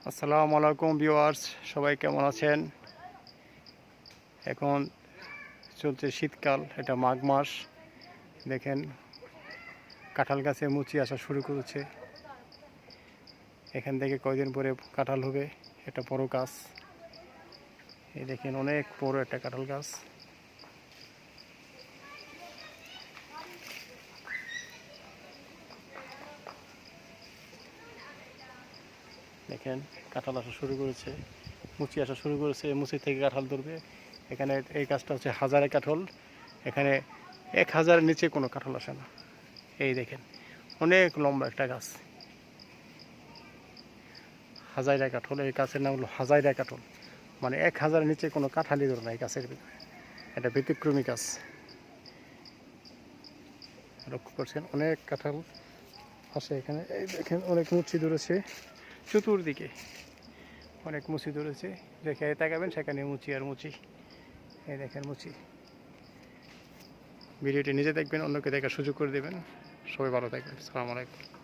আসসালামু আলাইকুম ভিউয়ার্স, সবাই কেমন আছেন? এখন চলছে শীতকাল, এটা মাঘ মাস। দেখেন কাঁঠাল গাছে মুচি আসা শুরু করেছে। এখান থেকে কয়দিন পরে কাঁঠাল হবে। এটা বড় গাছ, এই দেখেন অনেক বড় একটা কাঁঠাল গাছ। দেখেন কাঁঠাল আসা শুরু করেছে, মুচি আসা শুরু করেছে। মুচি থেকে কাঁঠাল ধরবে। এখানে এই গাছটা হচ্ছে হাজারে কাঁঠাল। এখানে 1000-এর নিচে কোনো কাঁঠাল আসে না। এই দেখেন অনেক লম্বা একটা গাছ, হাজাইরা কাঁঠাল। এই গাছের নাম হলো হাজাইরা কাঁঠাল, মানে 1000-এর নিচে কোনো কাঁঠালই ধরে না এই গাছের ভিতরে। এটা ব্যতিক্রমী গাছ। লক্ষ্য করছেন অনেক কাঁঠাল আসে এখানে। এই দেখেন অনেক মুচি ধরেছে চতুর্দিকে, অনেক মুচি ধরেছে। যেখানে তাকাবেন সেখানে মুচি আর মুচি। এই দেখেন মুচি। ভিডিওটি নিজে দেখবেন, অন্যকে দেখার সুযোগ করে দেবেন। সবাই ভালো থাকবেন। আসসালামু আলাইকুম।